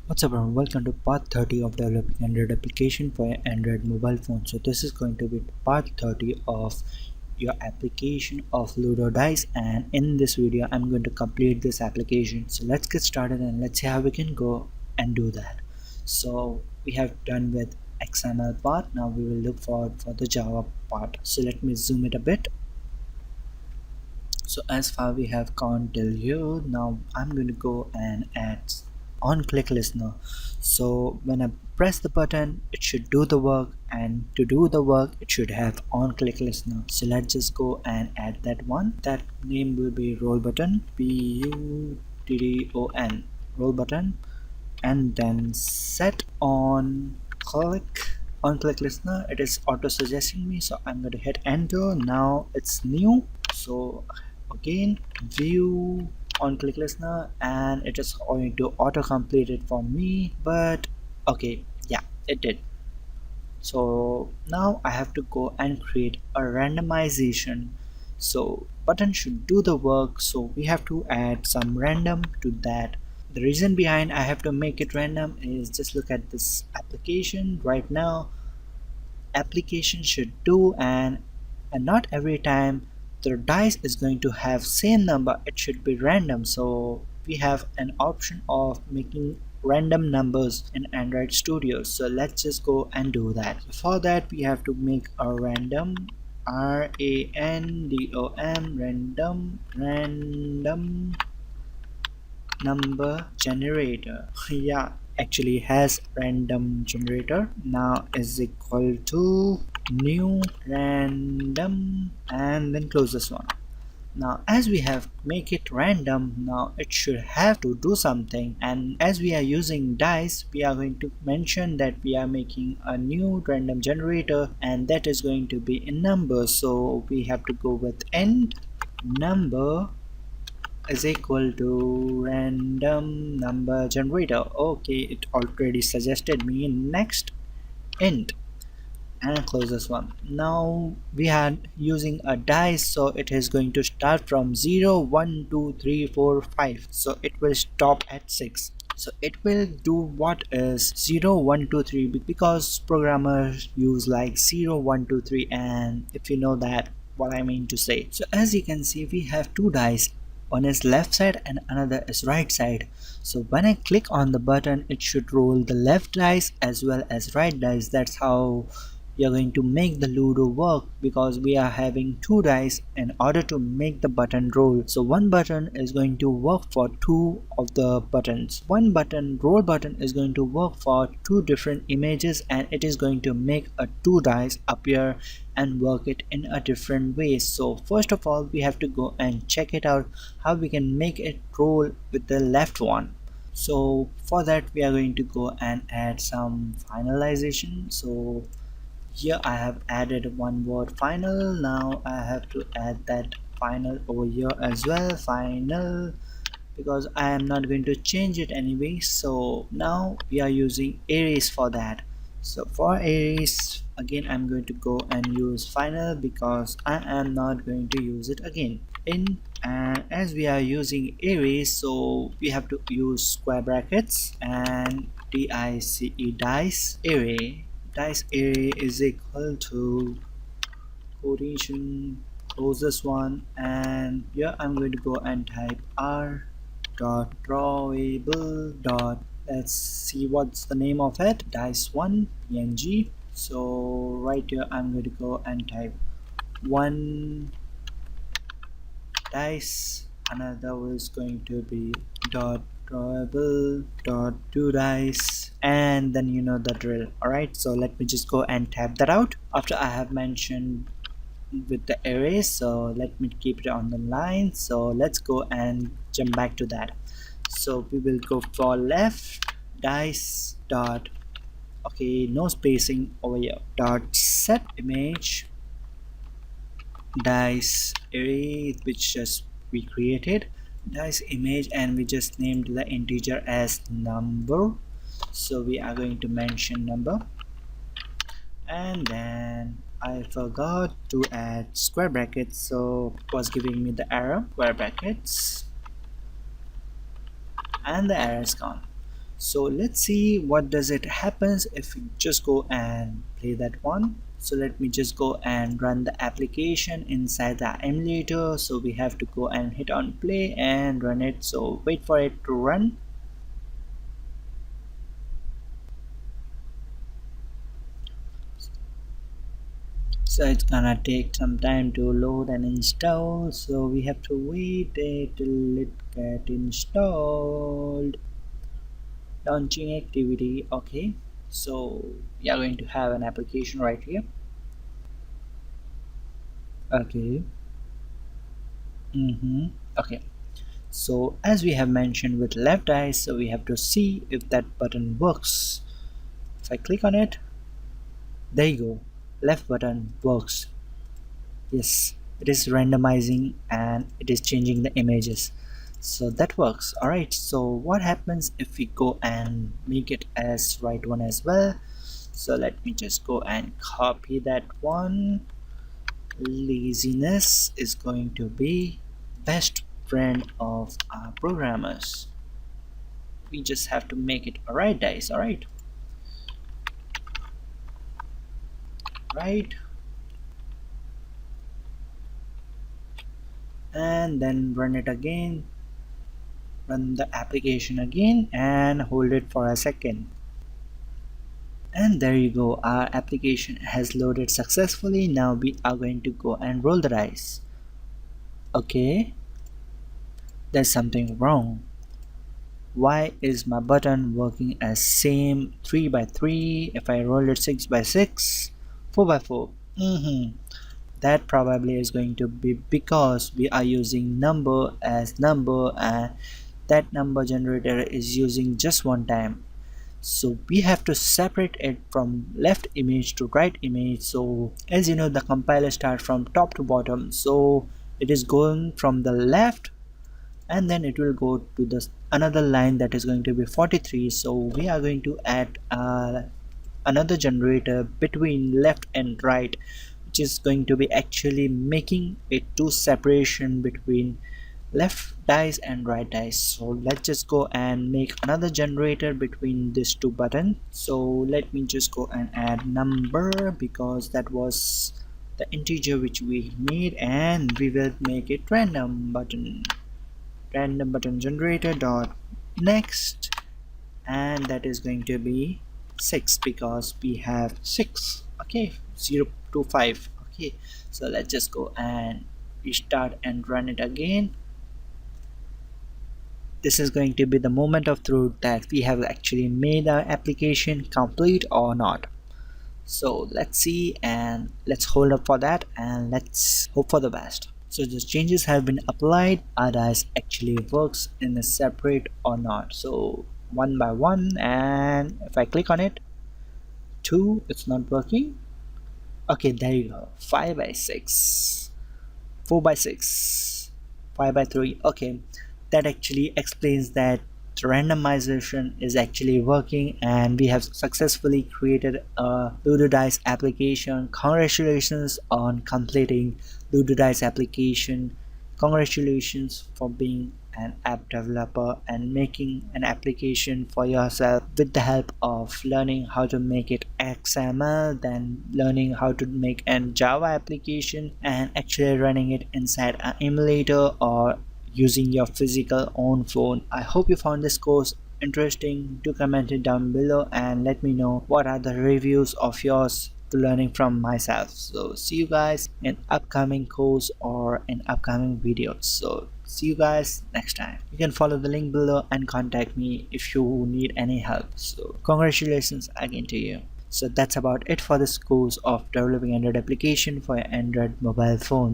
What's up everyone, welcome to part 30 of developing Android application for your Android mobile phone. So this is going to be part 30 of your application of Ludo dice, and in this video I'm going to complete this application. So let's get started and let's see how we can go and do that. So we have done with XML part, now we will look forward for the Java part. So let me zoom it a bit. So as far we have gone till here, now I'm going to go and add on click listener. So when I press the button it should do the work, and to do the work it should have on click listener. So let's just go and add that one. That name will be roll button, BUTTON, roll button, and then set on click listener. It is auto suggesting me, so I'm going to hit enter. Now it's new, so again view on click listener, and it is going to auto complete it for me. But okay, yeah, it did. So now I have to go and create a randomization. So button should do the work, so we have to add some random to that. The reason behind I have to make it random is, just look at this application right now. Application should do, and not every time the dice is going to have same number, it should be random. So we have an option of making random numbers in Android Studio. So let's just go and do that. For that we have to make a random, random random number generator. Yeah, actually has random generator. Now is equal to new random, and then close this one. Now as we have make it random, now it should have to do something, and as we are using dice we are going to mention that we are making a new random generator, and that is going to be in numbers. So we have to go with end number is equal to random number generator. Okay, it already suggested me next int, and close this one. Now we are using a dice, so it is going to start from 0 1 2 3 4 5, so it will stop at 6. So it will do what is 0 1 2 3, because programmers use like 0 1 2 3, and if you know that what I mean to say. So as you can see we have two dice, one is left side and another is right side. So when I click on the button it should roll the left dice as well as right dice. That's how we are going to make the ludo work, because we are having two dice in order to make the button roll. So one button is going to work for two of the buttons. One button, roll button, is going to work for two different images, and it is going to make a two dice appear and work it in a different way. So first of all we have to go and check it out how we can make it roll with the left one. So for that we are going to go and add some finalization. So here I have added one word final. Now I have to add that final over here as well, final, because I am not going to change it anyway. So now we are using arrays for that. So for arrays again I'm going to go and use final, because I am not going to use it again in. And as we are using arrays, so we have to use square brackets and dice array. Dice array is equal to quotation, close this one, and here I'm going to go and type r dot drawable dot, let's see what's the name of it, dice1 png. So right here I'm going to go and type one dice, another is going to be dot drawable dot two dice, and then you know the drill. Alright, so let me just go and type that out after I have mentioned with the array. So let me keep it on the line. So let's go and jump back to that. So we will go for left dice dot, okay, no spacing over here, dot set image dice array, which just we created dice image, and we just named the integer as number. So we are going to mention number, and then I forgot to add square brackets, so it was giving me the error, square brackets, and the error is gone. So let's see what does it happens if we just go and play that one. So let me just go and run the application inside the emulator. So we have to go and hit on play and run it. So wait for it to run. So it's gonna take some time to load and install. So we have to wait till it get installed. Launching activity. Okay. So we are going to have an application right here. Okay. Okay. So as we have mentioned with left eye, so we have to see if that button works. If I click on it, there you go. Left button works. Yes, it is randomizing and it is changing the images. So that works. Alright, so what happens if we go and make it as right one as well? So let me just go and copy that one. Laziness is going to be best friend of our programmers. We just have to make it. Alright guys, alright. Right. And then run it again. Run the application again and hold it for a second. And there you go, our application has loaded successfully. Now we are going to go and roll the dice. Okay, there's something wrong. Why is my button working as same 3 by 3 if I roll it 6 by 6, 4 by 4? That probably is going to be because we are using number as number and that number generator is using just one time. So we have to separate it from left image to right image. So as you know, the compiler starts from top to bottom, so it is going from the left and then it will go to the another line that is going to be 43. So we are going to add another generator between left and right, which is going to be actually making a two separation between left dice and right dice. So let's just go and make another generator between these two buttons. So let me just go and add number because that was the integer which we made, and we will make it random button generator dot next, and that is going to be 6 because we have 6. Okay, 0 to 5. Okay, so let's just go and restart and run it again. This is going to be the moment of truth that we have actually made our application complete or not. So let's see and let's hold up for that and let's hope for the best. So the changes have been applied. Our dice actually works in a separate or not. So one by one, and if I click on it, 2, it's not working. Okay, there you go. 5 by 6, 4 by 6, 5 by 3. Okay, that actually explains that randomization is actually working and we have successfully created a ludo dice application. Congratulations on completing ludo dice application. Congratulations for being an app developer and making an application for yourself with the help of learning how to make it XML, then learning how to make an Java application and actually running it inside an emulator or using your physical own phone. I hope you found this course interesting. Do comment it down below and let me know what are the reviews of yours to learning from myself. So see you guys in upcoming course or in upcoming videos. So see you guys next time. You can follow the link below and contact me if you need any help. So congratulations again to you. So that's about it for this course of developing Android application for your Android mobile phone.